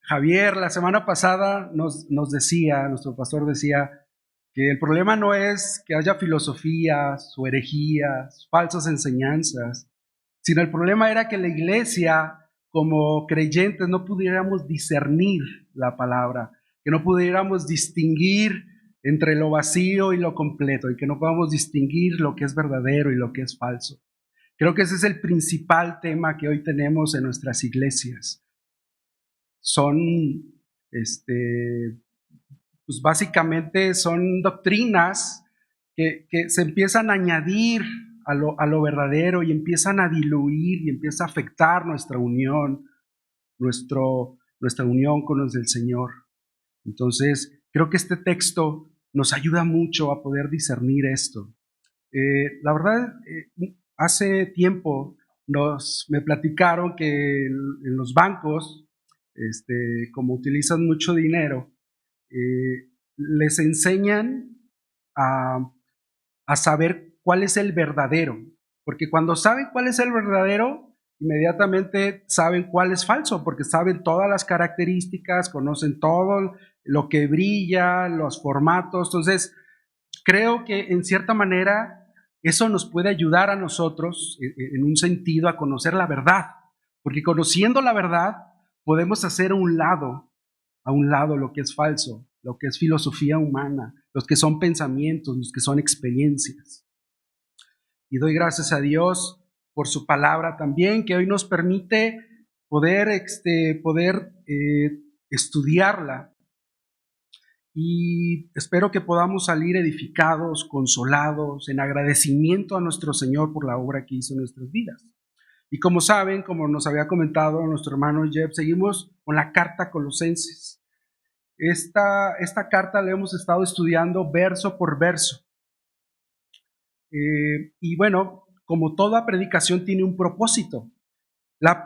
Javier, la semana pasada nos decía, nuestro pastor decía, que el problema no es que haya filosofías o herejías, falsas enseñanzas, sino el problema era que la iglesia, como creyentes, no pudiéramos discernir la palabra, que no pudiéramos distinguir entre lo vacío y lo completo, y que no podamos distinguir lo que es verdadero y lo que es falso. Creo que ese es el principal tema que hoy tenemos en nuestras iglesias. Son, pues básicamente son doctrinas que se empiezan a añadir a lo verdadero y empiezan a diluir y empieza a afectar nuestra unión, nuestra unión con los del Señor. Entonces, creo que este texto nos ayuda mucho a poder discernir esto. La verdad, hace tiempo me platicaron que en los bancos, como utilizan mucho dinero, les enseñan a saber cuál es el verdadero, porque cuando saben cuál es el verdadero, inmediatamente saben cuál es falso, porque saben todas las características, conocen todo lo que brilla, los formatos. Entonces, creo que en cierta manera eso nos puede ayudar a nosotros en un sentido a conocer la verdad, porque conociendo la verdad podemos hacer a un lado lo que es falso, lo que es filosofía humana, los que son pensamientos, los que son experiencias. Y doy gracias a Dios por su palabra también, que hoy nos permite poder estudiarla. Y espero que podamos salir edificados, consolados, en agradecimiento a nuestro Señor por la obra que hizo en nuestras vidas. Y como saben, como nos había comentado nuestro hermano Jeff, seguimos con la carta a Colosenses. Esta carta la hemos estado estudiando verso por verso. Y bueno, como toda predicación tiene un propósito.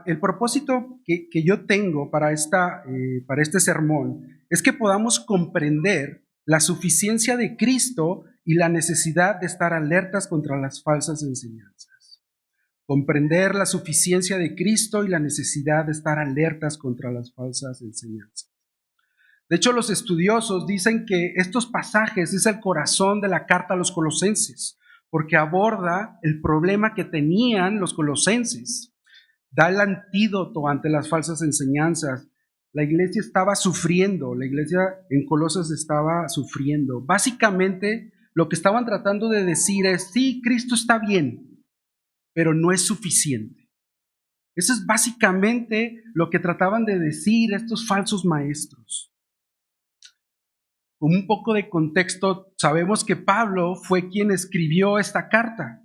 El propósito que yo tengo para este sermón es que podamos comprender la suficiencia de Cristo y la necesidad de estar alertas contra las falsas enseñanzas. Comprender la suficiencia de Cristo y la necesidad de estar alertas contra las falsas enseñanzas. De hecho, los estudiosos dicen que estos pasajes es el corazón de la carta a los colosenses, porque aborda el problema que tenían los colosenses. Da el antídoto ante las falsas enseñanzas. La iglesia estaba sufriendo, la iglesia en Colosas estaba sufriendo. Básicamente, lo que estaban tratando de decir es, sí, Cristo está bien, pero no es suficiente. Eso es básicamente lo que trataban de decir estos falsos maestros. Con un poco de contexto, sabemos que Pablo fue quien escribió esta carta.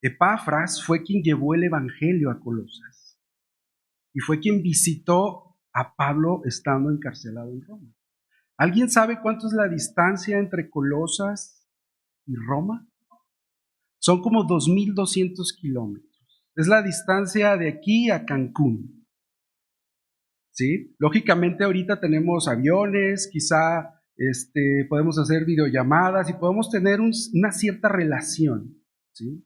Epafras fue quien llevó el evangelio a Colosas y fue quien visitó a Pablo estando encarcelado en Roma. ¿Alguien sabe cuánto es la distancia entre Colosas y Roma? Son como 2,200 kilómetros. Es la distancia de aquí a Cancún. ¿Sí? Lógicamente ahorita tenemos aviones, quizá podemos hacer videollamadas y podemos tener una cierta relación, ¿sí?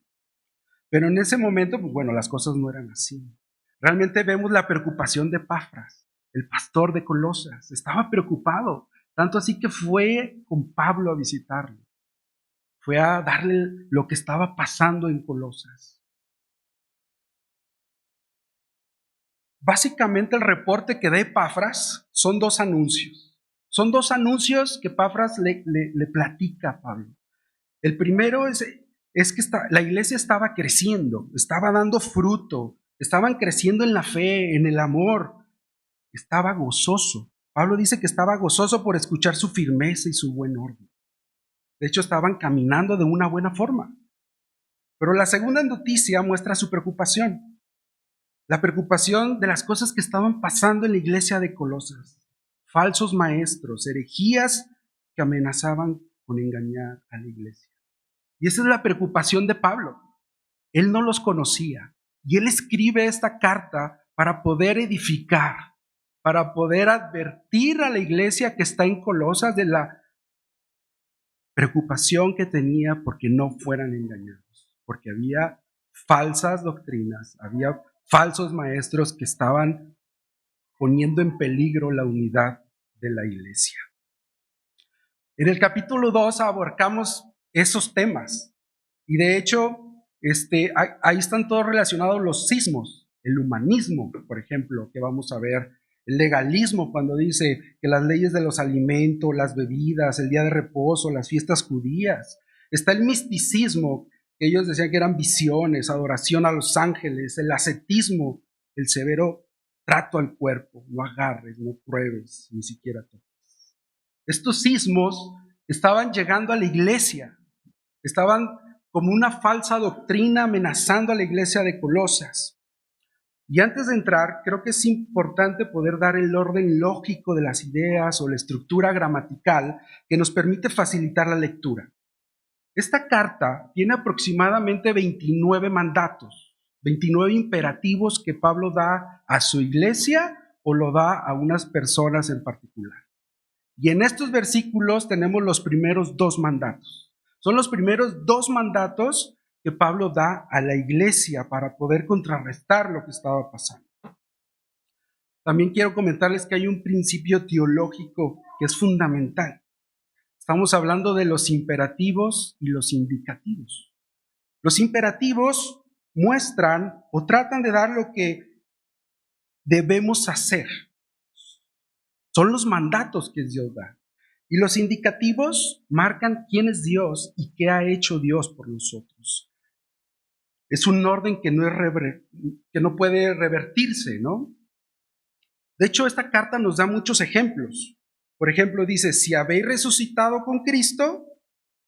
Pero en ese momento, pues bueno, las cosas no eran así. Realmente vemos la preocupación de Epafras, el pastor de Colosas. Estaba preocupado, tanto así que fue con Pablo a visitarlo. Fue a darle lo que estaba pasando en Colosas. Básicamente el reporte que da Epafras son dos anuncios. Son dos anuncios que Epafras le platica a Pablo. El primero es que la iglesia estaba creciendo, estaba dando fruto, estaban creciendo en la fe, en el amor, estaba gozoso. Pablo dice que estaba gozoso por escuchar su firmeza y su buen orden. De hecho, estaban caminando de una buena forma. Pero la segunda noticia muestra su preocupación. La preocupación de las cosas que estaban pasando en la iglesia de Colosas. Falsos maestros, herejías que amenazaban con engañar a la iglesia. Y esa es la preocupación de Pablo. Él no los conocía. Y él escribe esta carta para poder edificar, para poder advertir a la iglesia que está en Colosas de la preocupación que tenía porque no fueran engañados. Porque había falsas doctrinas, había falsos maestros que estaban poniendo en peligro la unidad de la iglesia. En el capítulo 2 abarcamos esos temas y de hecho ahí están todos relacionados los sismos, el humanismo, por ejemplo, que vamos a ver, el legalismo cuando dice que las leyes de los alimentos, las bebidas, el día de reposo, las fiestas judías. Está el misticismo, que ellos decían que eran visiones, adoración a los ángeles, el ascetismo, el severo trato al cuerpo, no agarres, no pruebes, ni siquiera toques. Estos sismos estaban llegando a la iglesia, estaban como una falsa doctrina amenazando a la iglesia de Colosas. Y antes de entrar, creo que es importante poder dar el orden lógico de las ideas o la estructura gramatical que nos permite facilitar la lectura. Esta carta tiene aproximadamente 29 mandatos, 29 imperativos que Pablo da a su iglesia o lo da a unas personas en particular. Y en estos versículos tenemos los primeros 2 mandatos. Son los primeros 2 mandatos que Pablo da a la iglesia para poder contrarrestar lo que estaba pasando. También quiero comentarles que hay un principio teológico que es fundamental. Estamos hablando de los imperativos y los indicativos. Los imperativos muestran o tratan de dar lo que debemos hacer. Son los mandatos que Dios da. Y los indicativos marcan quién es Dios y qué ha hecho Dios por nosotros. Es un orden que no puede revertirse, ¿no? De hecho, esta carta nos da muchos ejemplos. Por ejemplo, dice, si habéis resucitado con Cristo,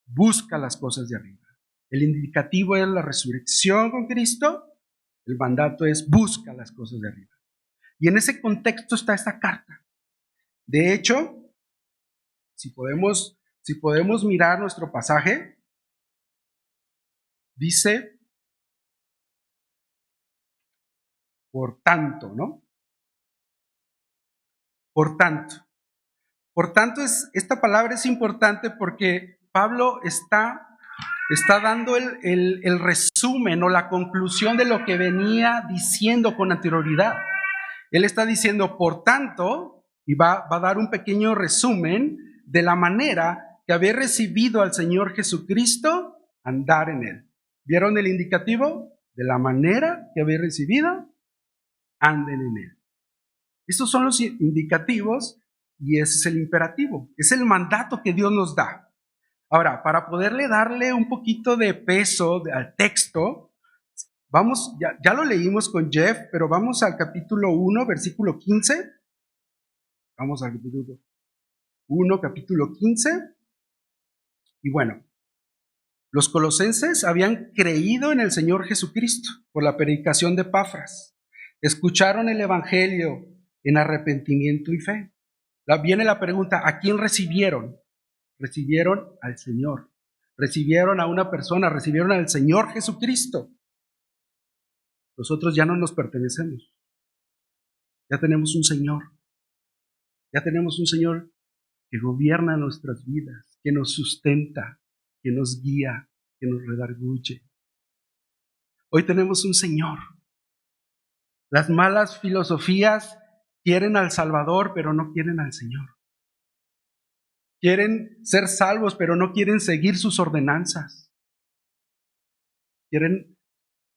busca las cosas de arriba. El indicativo es la resurrección con Cristo, el mandato es busca las cosas de arriba. Y en ese contexto está esta carta. De hecho, si podemos mirar nuestro pasaje, dice, por tanto, ¿no? Por tanto. Por tanto, esta palabra es importante porque Pablo está dando el resumen o la conclusión de lo que venía diciendo con anterioridad. Él está diciendo, por tanto, y va a dar un pequeño resumen de la manera que habéis recibido al Señor Jesucristo, andar en Él. ¿Vieron el indicativo? De la manera que habéis recibido, anden en Él. Estos son los indicativos y ese es el imperativo. Es el mandato que Dios nos da. Ahora, para poderle darle un poquito de peso al texto, vamos, ya lo leímos con Jeff, pero vamos al capítulo 1, versículo 15. Vamos al capítulo 1, capítulo 15. Y bueno, los colosenses habían creído en el Señor Jesucristo por la predicación de Epafras. Escucharon el evangelio en arrepentimiento y fe. Viene la pregunta, ¿a quién recibieron? Recibieron al Señor. Recibieron a una persona, recibieron al Señor Jesucristo. Nosotros ya no nos pertenecemos. Ya tenemos un Señor. Ya tenemos un Señor que gobierna nuestras vidas, que nos sustenta, que nos guía, que nos redarguye. Hoy tenemos un Señor. Las malas filosofías quieren al Salvador, pero no quieren al Señor. Quieren ser salvos, pero no quieren seguir sus ordenanzas.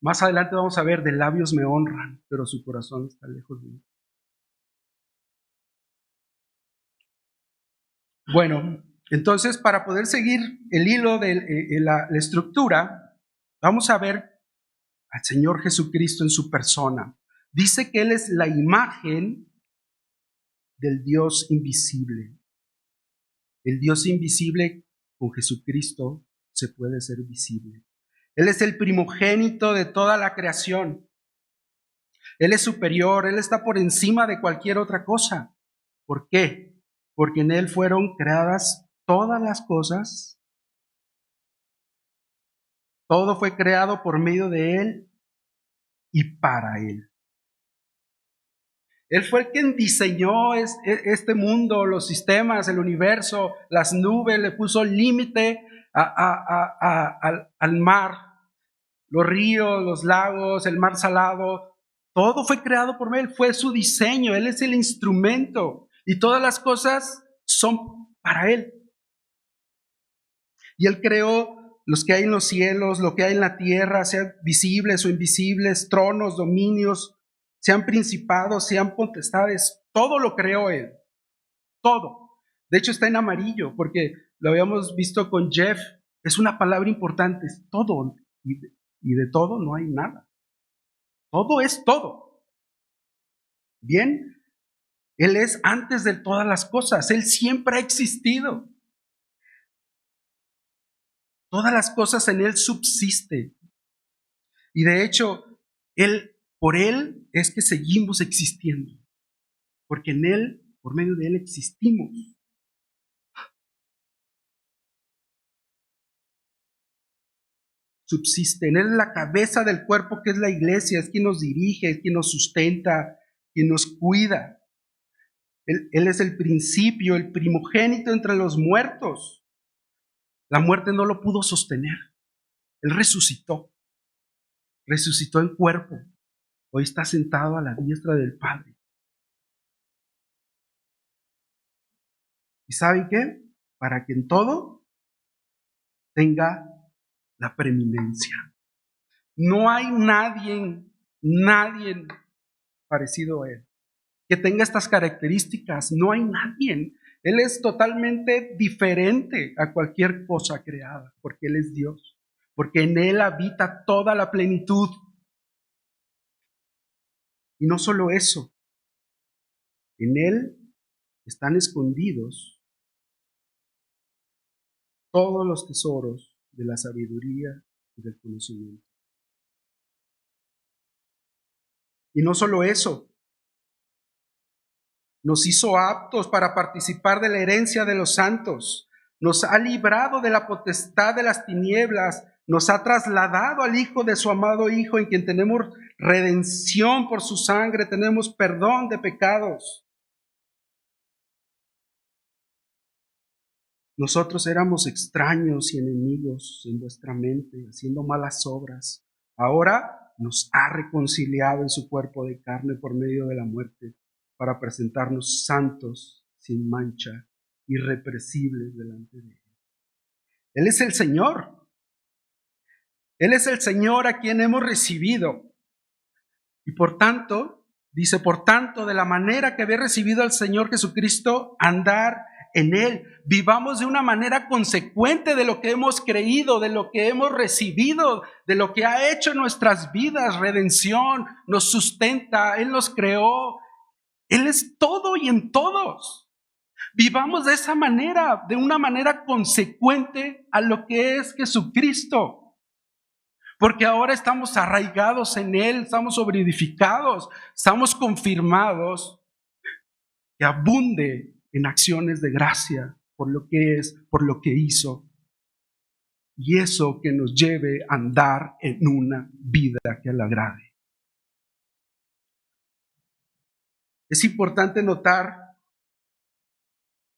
Más adelante vamos a ver, de labios me honran, pero su corazón está lejos de mí. Bueno, entonces para poder seguir el hilo de la estructura, vamos a ver al Señor Jesucristo en su persona. Dice que Él es la imagen del Dios invisible. El Dios invisible con Jesucristo se puede ser visible. Él es el primogénito de toda la creación. Él es superior, Él está por encima de cualquier otra cosa. ¿Por qué? Porque en Él fueron creadas todas las cosas. Todo fue creado por medio de Él y para Él. Él fue el quien diseñó este mundo, los sistemas, el universo, las nubes, le puso límite al mar, los ríos, los lagos, el mar salado. Todo fue creado por Él, fue su diseño, Él es el instrumento y todas las cosas son para Él. Y Él creó los que hay en los cielos, lo que hay en la tierra, sean visibles o invisibles, tronos, dominios, sean principados, sean potestades, todo lo creó Él, todo. De hecho está en amarillo porque lo habíamos visto con Jeff, es una palabra importante, es todo, y de todo no hay nada. Todo es todo. Bien, Él es antes de todas las cosas, Él siempre ha existido. Todas las cosas en Él subsisten. Y de hecho, por Él es que seguimos existiendo. Porque en Él, por medio de Él existimos. Subsiste. En Él es la cabeza del cuerpo que es la iglesia, es quien nos dirige, es quien nos sustenta, quien nos cuida. Él es el principio, el primogénito entre los muertos. La muerte no lo pudo sostener. Él resucitó en cuerpo. Hoy está sentado a la diestra del Padre. ¿Y saben qué? Para que en todo tenga la preeminencia. No hay nadie parecido a Él que tenga estas características. No hay nadie. Él es totalmente diferente a cualquier cosa creada, porque Él es Dios, porque en Él habita toda la plenitud. Y no solo eso, en Él están escondidos todos los tesoros de la sabiduría y del conocimiento. Y no solo eso, nos hizo aptos para participar de la herencia de los santos, nos ha librado de la potestad de las tinieblas, nos ha trasladado al Hijo de su amado Hijo, en quien tenemos redención por su sangre, tenemos perdón de pecados. Nosotros éramos extraños y enemigos en vuestra mente, haciendo malas obras. Ahora nos ha reconciliado en su cuerpo de carne por medio de la muerte, para presentarnos santos, sin mancha, irrepresibles delante de Él. Él es el Señor. Él es el Señor a quien hemos recibido. Y por tanto, dice, por tanto, de la manera que había recibido al Señor Jesucristo, andar en Él. Vivamos de una manera consecuente de lo que hemos creído, de lo que hemos recibido, de lo que ha hecho en nuestras vidas. Redención, nos sustenta, Él nos creó. Él es todo y en todos. Vivamos de esa manera, de una manera consecuente a lo que es Jesucristo. Porque ahora estamos arraigados en Él, estamos solidificados, estamos confirmados que abunde en acciones de gracia por lo que es, por lo que hizo. Y eso que nos lleve a andar en una vida que le agrade. Es importante notar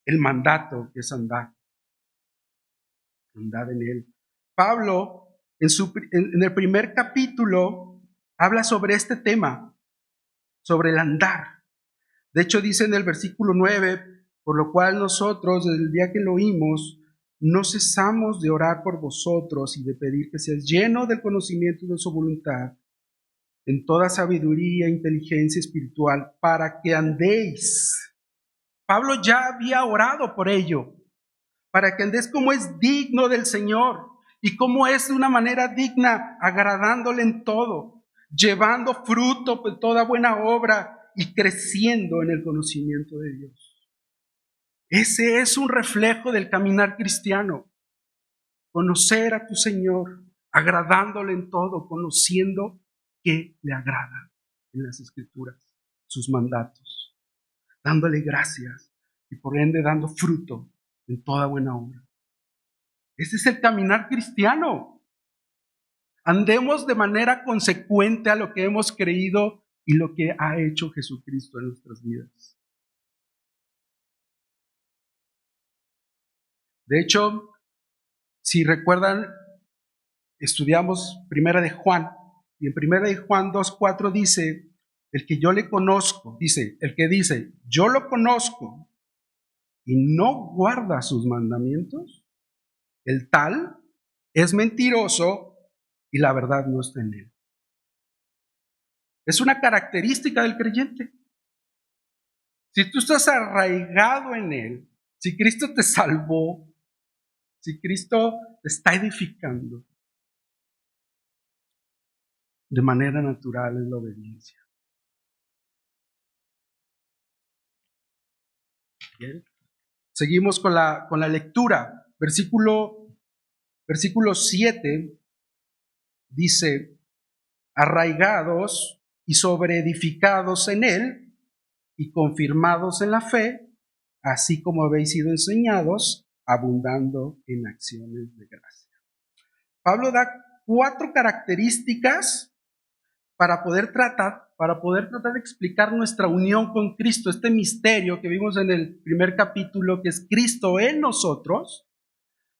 el mandato que es andar. Andar en Él. Pablo, en el primer capítulo, habla sobre este tema, sobre el andar. De hecho, dice en el versículo 9, por lo cual nosotros, desde el día que lo oímos, no cesamos de orar por vosotros y de pedir que seas lleno del conocimiento de su voluntad, en toda sabiduría e inteligencia espiritual, para que andéis. Pablo ya había orado por ello, para que andéis como es digno del Señor y como es de una manera digna, agradándole en todo, llevando fruto de toda buena obra y creciendo en el conocimiento de Dios. Ese es un reflejo del caminar cristiano. Conocer a tu Señor, agradándole en todo, conociendo que le agrada en las Escrituras, sus mandatos, dándole gracias y por ende dando fruto en toda buena obra. Ese es el caminar cristiano. Andemos de manera consecuente a lo que hemos creído y lo que ha hecho Jesucristo en nuestras vidas. De hecho, si recuerdan, estudiamos Primera de Juan, y en Primera de Juan 2:4 dice, el que yo le conozco, el que dice, yo lo conozco y no guarda sus mandamientos, el tal es mentiroso y la verdad no está en él. Es una característica del creyente. Si tú estás arraigado en él, si Cristo te salvó, si Cristo te está edificando, de manera natural es la obediencia. Bien. Seguimos con la lectura. Versículo 7 dice, arraigados y sobreedificados en él y confirmados en la fe, así como habéis sido enseñados, abundando en acciones de gracia. Pablo da 4 características para poder tratar de explicar nuestra unión con Cristo, este misterio que vimos en el primer capítulo, que es Cristo en nosotros.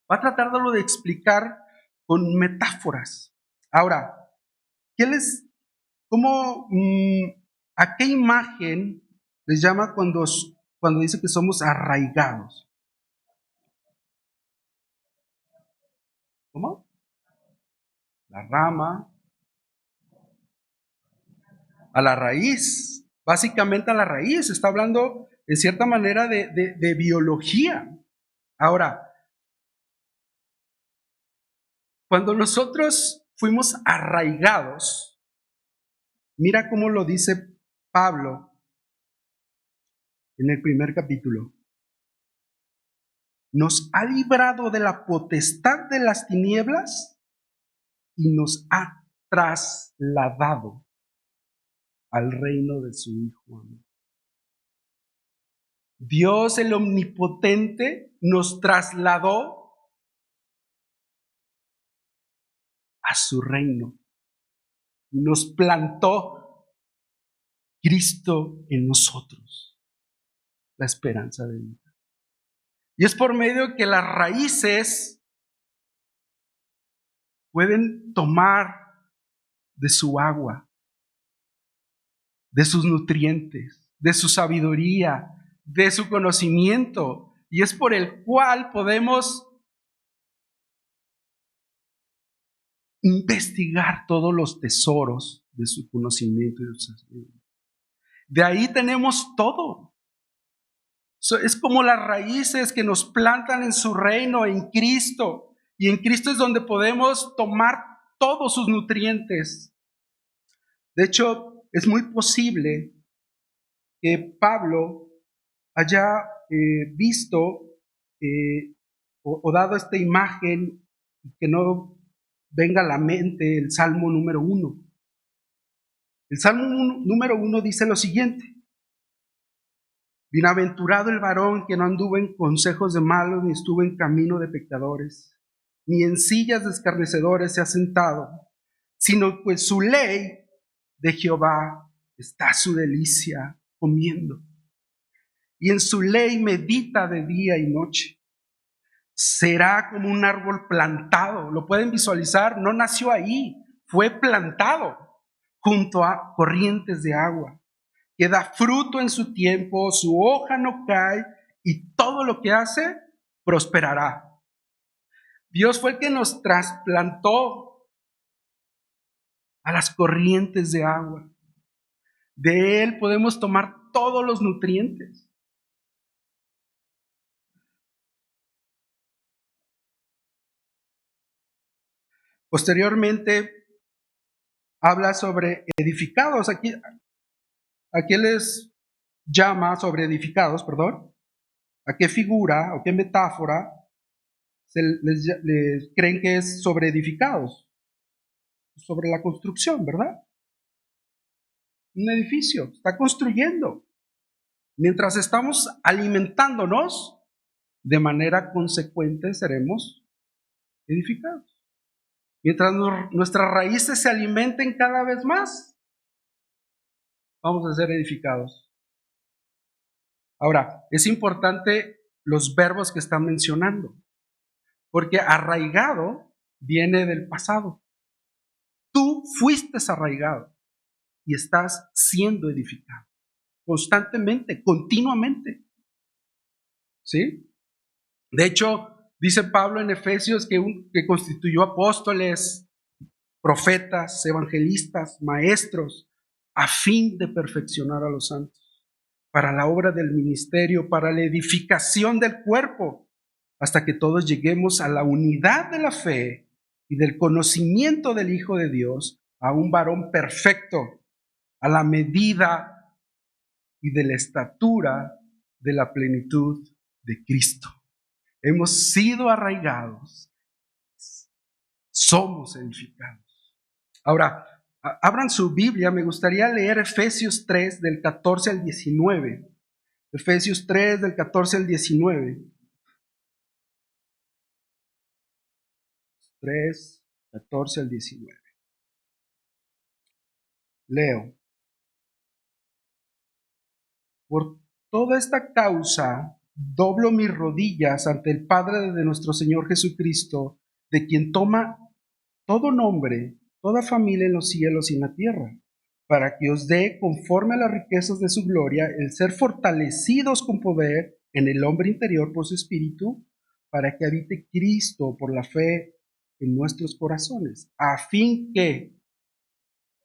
Va a tratar de explicar con metáforas. Ahora, ¿a qué imagen les llama cuando dice que somos arraigados? ¿Cómo? La rama. A la raíz. Básicamente a la raíz. Está hablando, en cierta manera, de biología. Ahora, cuando nosotros fuimos arraigados, mira cómo lo dice Pablo en el primer capítulo. Nos ha librado de la potestad de las tinieblas y nos ha trasladado al reino de su Hijo. Dios el Omnipotente nos trasladó a su reino. Nos plantó Cristo en nosotros, la esperanza de vida. Y es por medio que las raíces pueden tomar de su agua, de sus nutrientes, de su sabiduría, de su conocimiento, y es por el cual podemos investigar todos los tesoros de su conocimiento y de su sabiduría. De ahí tenemos todo. Es como las raíces que nos plantan en su reino, en Cristo, y en Cristo es donde podemos tomar todos sus nutrientes. De hecho, es muy posible que Pablo haya visto o dado esta imagen y que no venga a la mente el Salmo número 1. El Salmo número 1 dice lo siguiente: bienaventurado el varón que no anduvo en consejos de malos, ni estuvo en camino de pecadores, ni en sillas de escarnecedores se ha sentado, sino pues su ley de Jehová está su delicia comiendo, y en su ley medita de día y noche. Será como un árbol plantado. ¿Lo pueden visualizar? No nació ahí, fue plantado junto a corrientes de agua, que da fruto en su tiempo, su hoja no cae y todo lo que hace prosperará. Dios fue el que nos trasplantó a las corrientes de agua. De Él podemos tomar todos los nutrientes. Posteriormente habla sobre edificados. Aquí les llama sobre edificados, perdón. ¿A qué figura o qué metáfora les creen que es sobre edificados? Sobre la construcción, ¿verdad? Un edificio está construyendo. Mientras estamos alimentándonos, de manera consecuente seremos edificados. Mientras nuestras raíces se alimenten cada vez más, vamos a ser edificados. Ahora, es importante los verbos que están mencionando, porque arraigado viene del pasado. Tú fuiste arraigado. y estás siendo edificado. Constantemente, continuamente. ¿Sí? De hecho, dice Pablo en Efesios que constituyó apóstoles, profetas, evangelistas, maestros, a fin de perfeccionar a los santos, para la obra del ministerio, para la edificación del cuerpo, hasta que todos lleguemos a la unidad de la fe y del conocimiento del Hijo de Dios, a un varón perfecto, a la medida y de la estatura de la plenitud de Cristo. Hemos sido arraigados, somos edificados. Ahora, abran su Biblia, me gustaría leer Efesios 3 del 14 al 19. Efesios 3 del 14 al 19. 3, 14 al 19. Leo. Por toda esta causa, doblo mis rodillas ante el Padre de nuestro Señor Jesucristo, de quien toma todo nombre, toda familia en los cielos y en la tierra, para que os dé, conforme a las riquezas de su gloria, el ser fortalecidos con poder en el hombre interior por su Espíritu, para que habite Cristo por la fe en nuestros corazones, a fin que,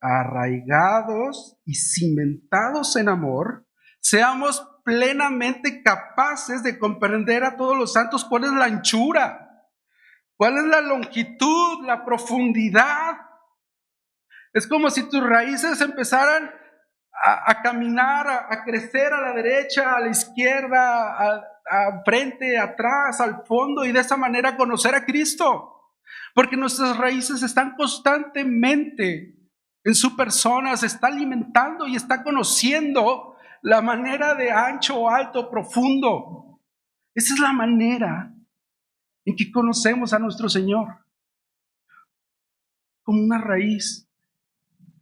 arraigados y cimentados en amor, seamos plenamente capaces de comprender a todos los santos cuál es la anchura, cuál es la longitud, la profundidad. Es como si tus raíces empezaran a caminar, a crecer a la derecha, a la izquierda, a frente, atrás, al fondo, y de esa manera conocer a Cristo. Porque nuestras raíces están constantemente en su persona, se está alimentando y está conociendo la manera de ancho, alto, profundo. Esa es la manera en que conocemos a nuestro Señor, como una raíz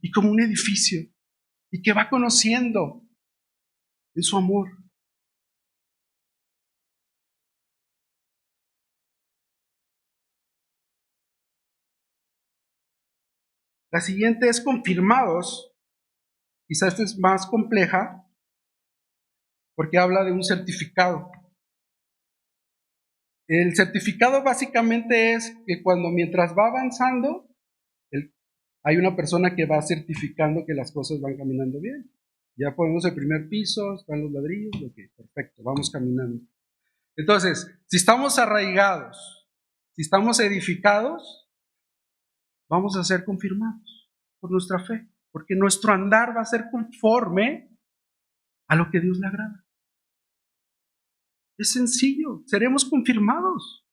y como un edificio, y que va conociendo en su amor. La siguiente es confirmados. Quizás esta es más compleja porque habla de un certificado. El certificado básicamente es que mientras va avanzando, hay una persona que va certificando que las cosas van caminando bien. Ya ponemos el primer piso, están los ladrillos, ok, perfecto, vamos caminando. Entonces, si estamos arraigados, si estamos edificados, vamos a ser confirmados por nuestra fe, porque nuestro andar va a ser conforme a lo que Dios le agrada. Es sencillo, seremos confirmados.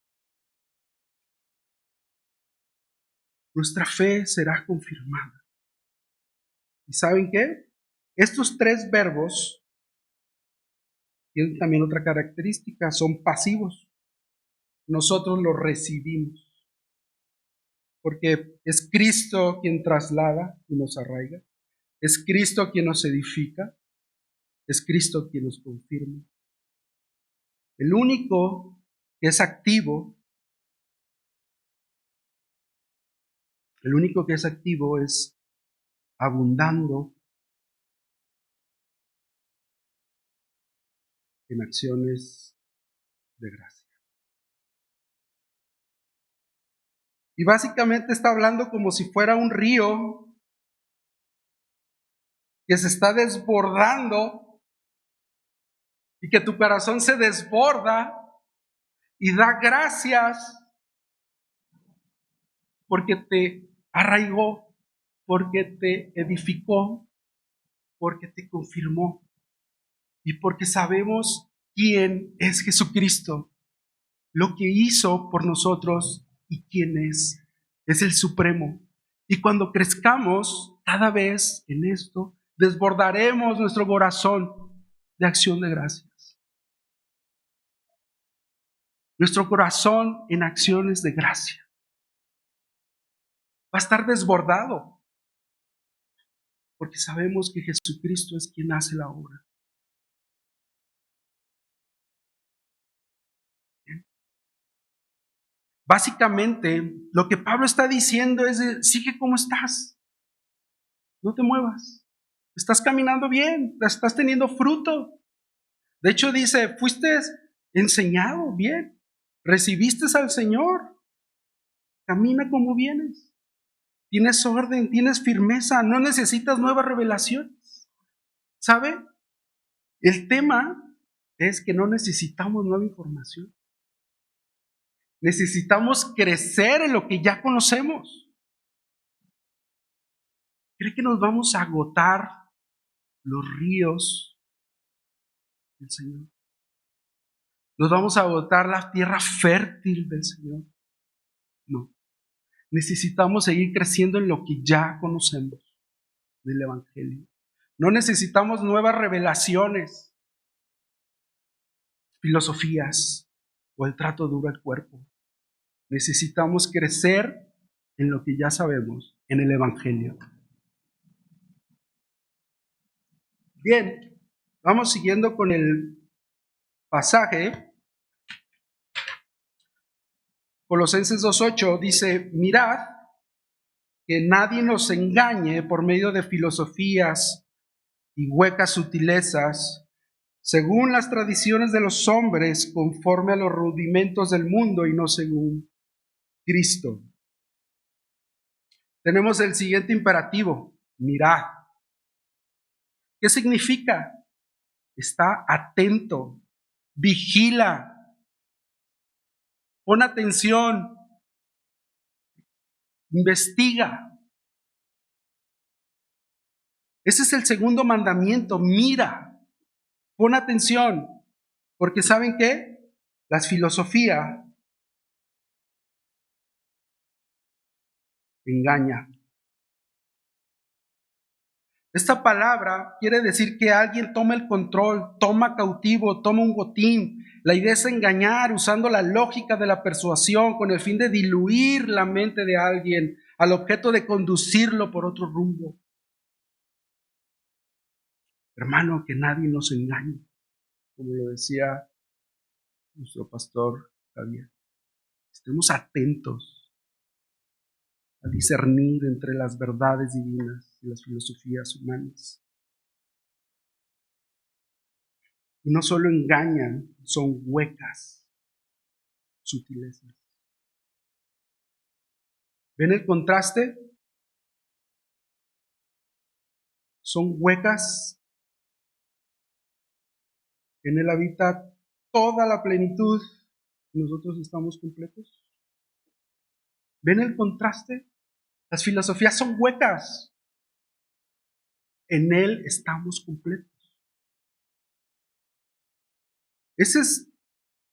Nuestra fe será confirmada. ¿Y saben qué? Estos tres verbos tienen también otra característica, son pasivos. Nosotros los recibimos, porque es Cristo quien traslada y nos arraiga, es Cristo quien nos edifica, es Cristo quien nos confirma. El único que es activo, es abundando en acciones de gracia. Y básicamente está hablando como si fuera un río que se está desbordando y que tu corazón se desborda y da gracias porque te arraigó, porque te edificó, porque te confirmó y porque sabemos quién es Jesucristo, lo que hizo por nosotros y quién es el supremo. Y cuando crezcamos cada vez en esto, desbordaremos nuestro corazón de acción de gracias. Nuestro corazón en acciones de gracia va a estar desbordado porque sabemos que Jesucristo es quien hace la obra. Básicamente, lo que Pablo está diciendo es sigue como estás, no te muevas. Estás caminando bien, estás teniendo fruto. De hecho dice, fuiste enseñado bien, recibiste al Señor, camina como vienes. Tienes orden, tienes firmeza, no necesitas nuevas revelaciones. ¿Sabe? El tema es que no necesitamos nueva información. Necesitamos crecer en lo que ya conocemos. ¿Cree que nos vamos a agotar los ríos del Señor? ¿Nos vamos a agotar la tierra fértil del Señor? No. Necesitamos seguir creciendo en lo que ya conocemos del Evangelio. No necesitamos nuevas revelaciones, filosofías o el trato duro al cuerpo. Necesitamos crecer en lo que ya sabemos, en el Evangelio. Bien, vamos siguiendo con el pasaje. Colosenses 2:8 dice, mirad que nadie nos engañe por medio de filosofías y huecas sutilezas, según las tradiciones de los hombres, conforme a los rudimentos del mundo y no según Cristo. Tenemos el siguiente imperativo, mirad. ¿Qué significa? Está atento, vigila, pon atención, investiga. Ese es el segundo mandamiento, mira, pon atención, porque ¿saben qué? Las filosofías engañan. Esta palabra quiere decir que alguien toma el control, toma cautivo, toma un botín. La idea es engañar usando la lógica de la persuasión con el fin de diluir la mente de alguien al objeto de conducirlo por otro rumbo. Hermano, que nadie nos engañe, como lo decía nuestro pastor Javier. Estemos atentos a discernir entre las verdades divinas y las filosofías humanas. Y no solo engañan, son huecas, sutilezas. ¿Ven el contraste? Son huecas. En él habita toda la plenitud y nosotros estamos completos. ¿Ven el contraste? Las filosofías son huecas. En él estamos completos. Ese es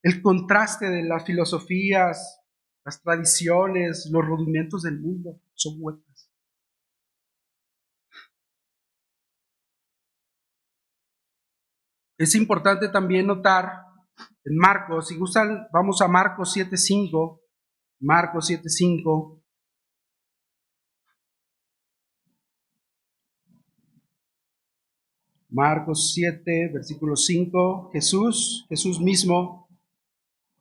el contraste de las filosofías, las tradiciones, los rudimentos del mundo. Son huecas. Es importante también notar en Marcos, si gustan, vamos a Marcos 7:5. Marcos 7:5. Marcos 7, versículo 5. Jesús mismo,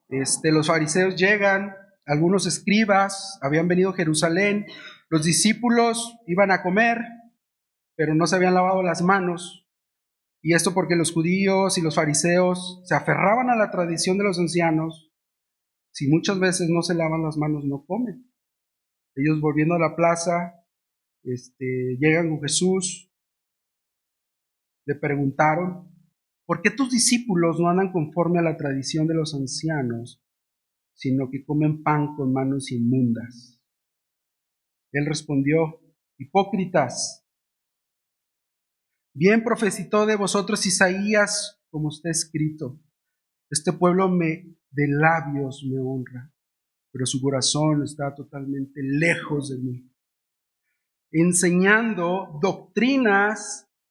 los fariseos llegan, algunos escribas habían venido a Jerusalén, los discípulos iban a comer, pero no se habían lavado las manos. Y esto porque los judíos y los fariseos se aferraban a la tradición de los ancianos. Si muchas veces no se lavan las manos, no comen. Ellos volviendo a la plaza, llegan con Jesús, le preguntaron, ¿por qué tus discípulos no andan conforme a la tradición de los ancianos, sino que comen pan con manos inmundas? Él respondió, hipócritas, bien profetizó de vosotros Isaías, como está escrito, este pueblo de labios me honra, pero su corazón está totalmente lejos de mí, enseñando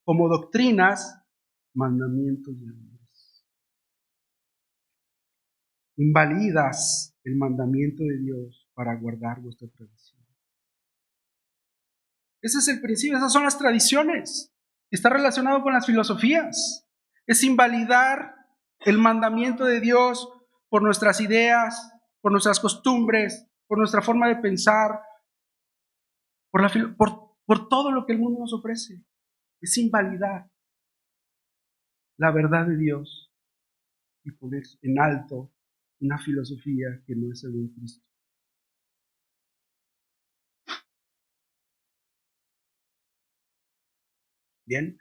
como doctrinas, mandamientos de hombres. Invalidas el mandamiento de Dios para guardar vuestra tradición. Ese es el principio, esas son las tradiciones. Está relacionado con las filosofías. Es invalidar el mandamiento de Dios por nuestras ideas, por nuestras costumbres, por nuestra forma de pensar, por todo lo que el mundo nos ofrece. es invalidar la verdad de Dios y poner en alto una filosofía que no es según Cristo. Bien,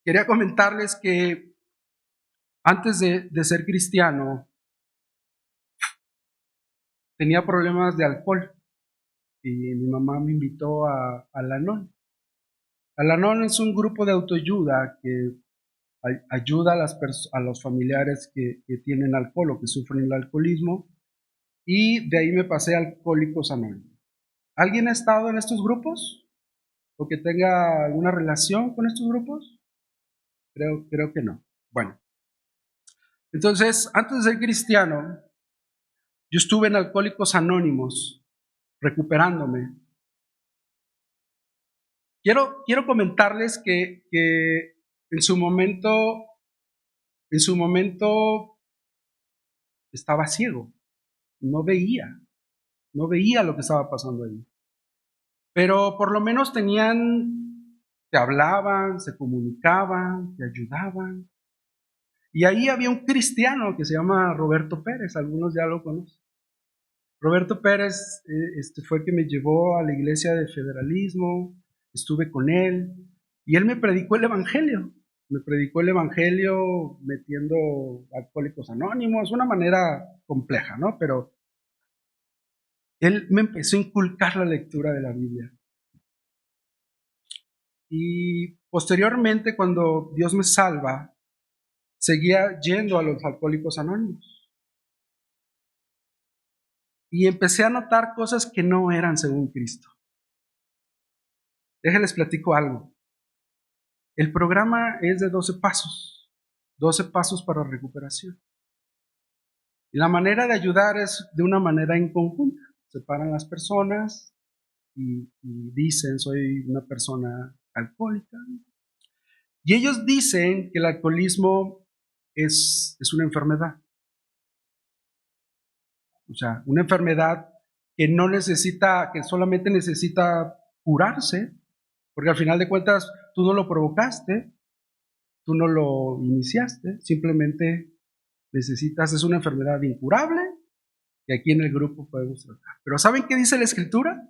quería comentarles que antes de ser cristiano tenía problemas de alcohol y mi mamá me invitó a Al-Anon. Al-Anon es un grupo de autoayuda que ayuda a los familiares que tienen alcohol o que sufren el alcoholismo, y de ahí me pasé a Alcohólicos Anónimos. ¿Alguien ha estado en estos grupos o que tenga alguna relación con estos grupos? Creo que no. Bueno, entonces, antes de ser cristiano, yo estuve en Alcohólicos Anónimos recuperándome. Quiero comentarles que en su momento estaba ciego, no veía lo que estaba pasando ahí. Pero por lo menos te hablaban, se comunicaban, te ayudaban. Y ahí había un cristiano que se llama Roberto Pérez, algunos ya lo conocen. Roberto Pérez fue el que me llevó a la iglesia de Federalismo, estuve con él, y él me predicó el Evangelio. Me predicó el Evangelio metiendo Alcohólicos Anónimos, una manera compleja, ¿no? Pero él me empezó a inculcar la lectura de la Biblia. Y posteriormente, cuando Dios me salva, seguía yendo a los Alcohólicos Anónimos. Y empecé a notar cosas que no eran según Cristo. Déjenles platico algo. El programa es de 12 pasos para recuperación. Y la manera de ayudar es de una manera en conjunto. Separan las personas y dicen, soy una persona alcohólica. Y ellos dicen que el alcoholismo es una enfermedad. O sea, una enfermedad que que solamente necesita curarse, porque al final de cuentas tú no lo provocaste, tú no lo iniciaste, simplemente es una enfermedad incurable que aquí en el grupo podemos tratar. Pero ¿saben qué dice la Escritura?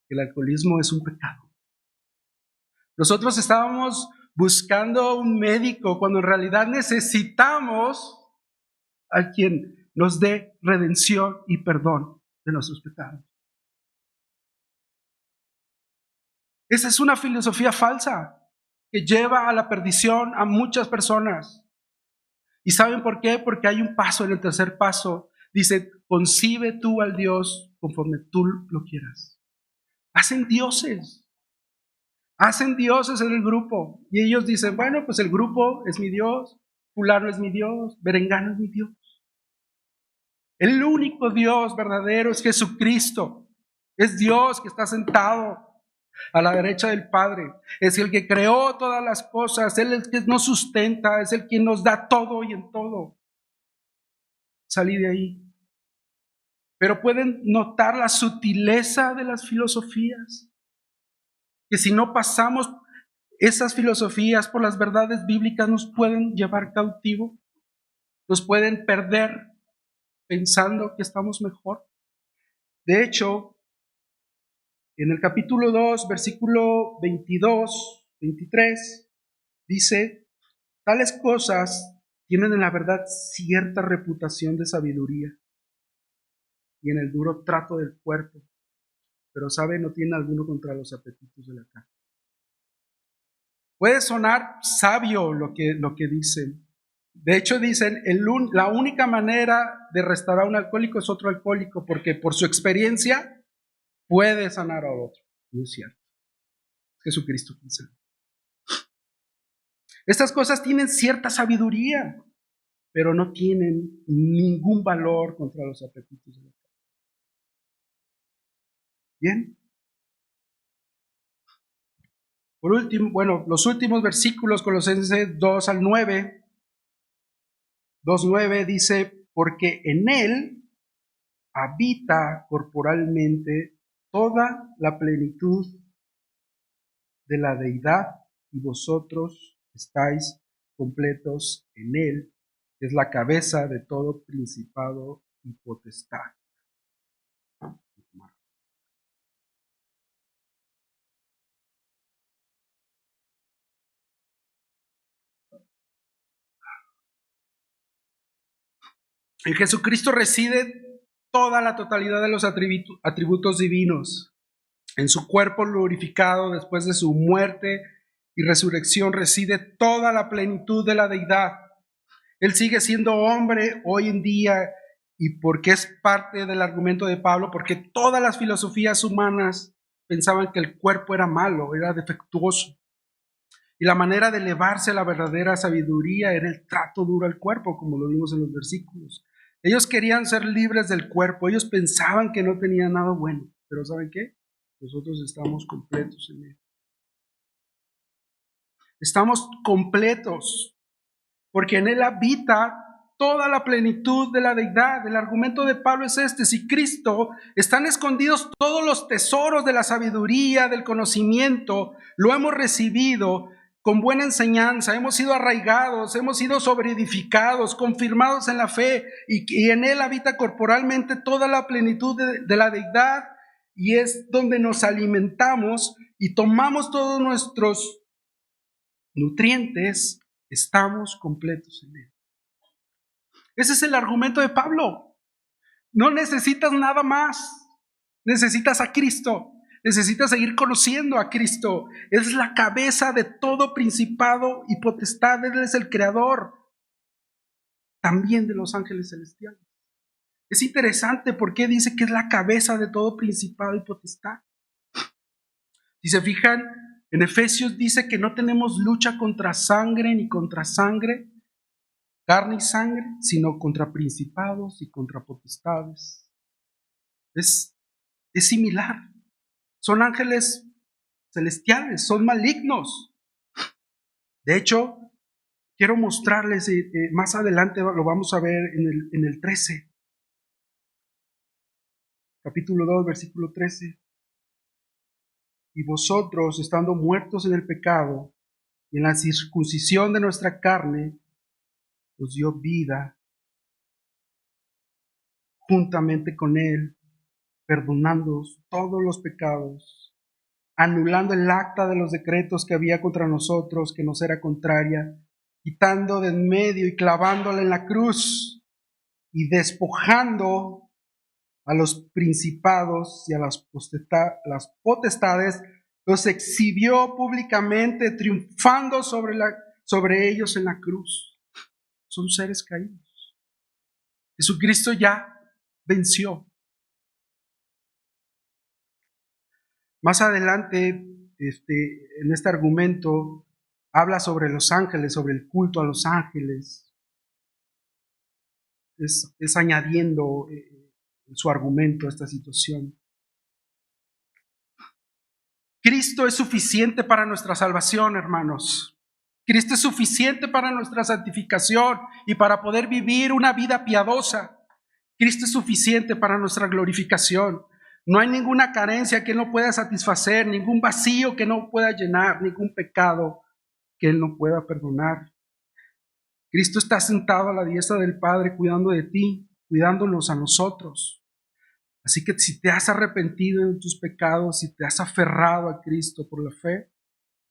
Que el alcoholismo es un pecado. Nosotros estábamos buscando un médico cuando en realidad necesitamos a quien nos dé redención y perdón de nuestros pecados. Esa es una filosofía falsa que lleva a la perdición a muchas personas. ¿Y saben por qué? Porque hay un paso, en el tercer paso dice, concibe tú al Dios conforme tú lo quieras. Hacen dioses en el grupo, y ellos dicen, bueno, pues el grupo es mi Dios, fulano es mi Dios, berengano es mi Dios. El único Dios verdadero es Jesucristo. Es Dios que está sentado a la derecha del Padre. Es el que creó todas las cosas. Él es el que nos sustenta. Es el que nos da todo y en todo. Salí de ahí. Pero pueden notar la sutileza de las filosofías. Que si no pasamos esas filosofías por las verdades bíblicas, nos pueden llevar cautivo. Nos pueden perder pensando que estamos mejor. De hecho, en el capítulo 2, versículo 22, 23, dice, tales cosas tienen en la verdad cierta reputación de sabiduría y en el duro trato del cuerpo, pero sabe, no tiene alguno contra los apetitos de la carne. Puede sonar sabio lo que dicen. De hecho, dicen, la única manera de restaurar a un alcohólico es otro alcohólico, porque por su experiencia puede sanar a otro. No es cierto. Jesucristo quien sana. Estas cosas tienen cierta sabiduría, pero no tienen ningún valor contra los apetitos de la carne. Bien. Por último, los últimos versículos, Colosenses 2 al 9, 2:9 dice, porque en él habita corporalmente toda la plenitud de la deidad y vosotros estáis completos en él, que es la cabeza de todo principado y potestad. En Jesucristo reside toda la totalidad de los atributos divinos. En su cuerpo glorificado después de su muerte y resurrección reside toda la plenitud de la deidad. Él sigue siendo hombre hoy en día, y porque es parte del argumento de Pablo, porque todas las filosofías humanas pensaban que el cuerpo era malo, era defectuoso. Y la manera de elevarse a la verdadera sabiduría era el trato duro al cuerpo, como lo vimos en los versículos. Ellos querían ser libres del cuerpo, ellos pensaban que no tenían nada bueno, pero ¿saben qué? Nosotros estamos completos en él. Estamos completos, porque en él habita toda la plenitud de la deidad. El argumento de Pablo es este: si Cristo, están escondidos todos los tesoros de la sabiduría, del conocimiento, lo hemos recibido con buena enseñanza, hemos sido arraigados, hemos sido sobreedificados, confirmados en la fe, y en él habita corporalmente toda la plenitud de la deidad, y es donde nos alimentamos y tomamos todos nuestros nutrientes, estamos completos en él. Ese es el argumento de Pablo. No necesitas nada más. Necesitas a Cristo. Necesitas seguir conociendo a Cristo. Es la cabeza de todo principado y potestad. Él es el creador también de los ángeles celestiales. Es interesante porque dice que es la cabeza de todo principado y potestad. Si se fijan, en Efesios dice que no tenemos lucha contra sangre ni contra sangre, carne y sangre, sino contra principados y contra potestades. Es similar. Son ángeles celestiales, son malignos. De hecho, quiero mostrarles, más adelante lo vamos a ver en el 13. Capítulo 2, versículo 13. Y vosotros, estando muertos en el pecado y en la circuncisión de nuestra carne, os dio vida juntamente con él, perdonándoos todos los pecados, anulando el acta de los decretos que había contra nosotros, que nos era contraria, quitando de en medio y clavándola en la cruz, y despojando a los principados y a las potestades, los exhibió públicamente, triunfando sobre ellos en la cruz. Son seres caídos. Jesucristo ya venció. Más adelante, en este argumento, habla sobre los ángeles, sobre el culto a los ángeles. Es añadiendo su argumento a esta situación. Cristo es suficiente para nuestra salvación, hermanos. Cristo es suficiente para nuestra santificación y para poder vivir una vida piadosa. Cristo es suficiente para nuestra glorificación. No hay ninguna carencia que Él no pueda satisfacer, ningún vacío que no pueda llenar, ningún pecado que Él no pueda perdonar. Cristo está sentado a la diestra del Padre cuidando de ti, cuidándonos a nosotros. Así que si te has arrepentido de tus pecados, si te has aferrado a Cristo por la fe,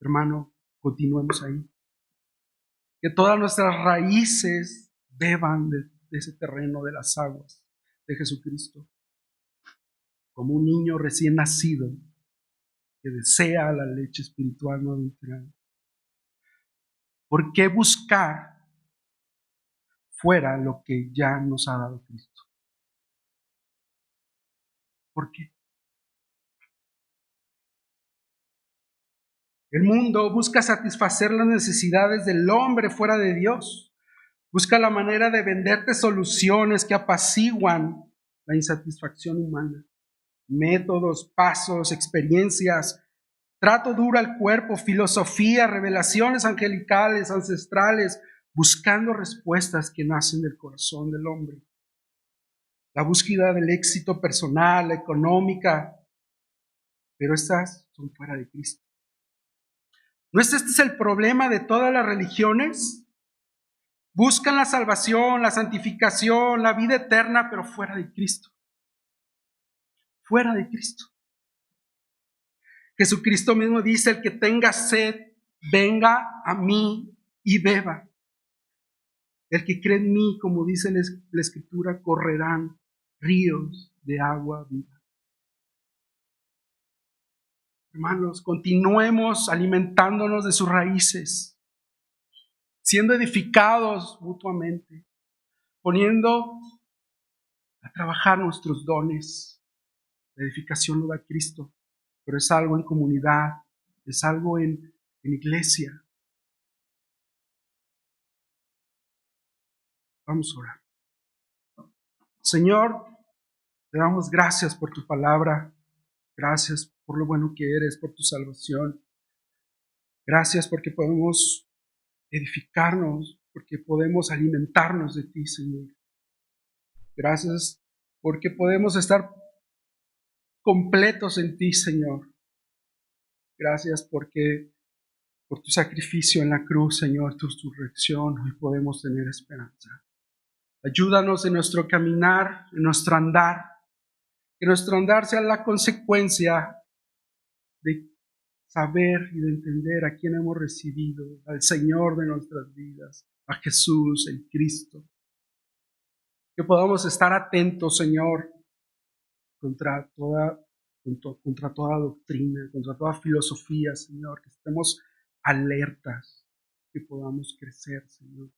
hermano, continuemos ahí. Que todas nuestras raíces beban de ese terreno de las aguas de Jesucristo. Como un niño recién nacido que desea la leche espiritual no adulterada. ¿Por qué buscar fuera lo que ya nos ha dado Cristo? ¿Por qué? El mundo busca satisfacer las necesidades del hombre fuera de Dios. Busca la manera de venderte soluciones que apaciguan la insatisfacción humana. Métodos, pasos, experiencias, trato duro al cuerpo, filosofía, revelaciones angelicales, ancestrales, buscando respuestas que nacen del corazón del hombre. La búsqueda del éxito personal, económica, pero estas son fuera de Cristo. ¿No es este el problema de todas las religiones? Buscan la salvación, la santificación, la vida eterna, pero fuera de Cristo. Fuera de Cristo. Jesucristo mismo dice: el que tenga sed, venga a mí y beba. El que cree en mí, como dice la Escritura, correrán ríos de agua viva. Hermanos, continuemos alimentándonos de sus raíces, siendo edificados mutuamente, poniendo a trabajar nuestros dones. La edificación lo da Cristo, pero es algo en comunidad, es algo en iglesia. Vamos a orar. Señor, te damos gracias por tu palabra, gracias por lo bueno que eres, por tu salvación. Gracias porque podemos edificarnos, porque podemos alimentarnos de ti, Señor. Gracias porque podemos estar completos en ti, Señor. Gracias porque por tu sacrificio en la cruz, Señor, tu resurrección, hoy podemos tener esperanza. Ayúdanos en nuestro caminar, en nuestro andar. Que nuestro andar sea la consecuencia de saber y de entender a quién hemos recibido, al Señor de nuestras vidas, a Jesús, el Cristo. Que podamos estar atentos, Señor, contra toda doctrina, contra toda filosofía, Señor, que estemos alertas, que podamos crecer, Señor,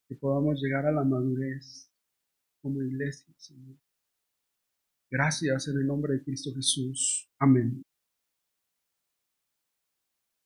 que podamos llegar a la madurez como iglesia, Señor. Gracias en el nombre de Cristo Jesús. Amén.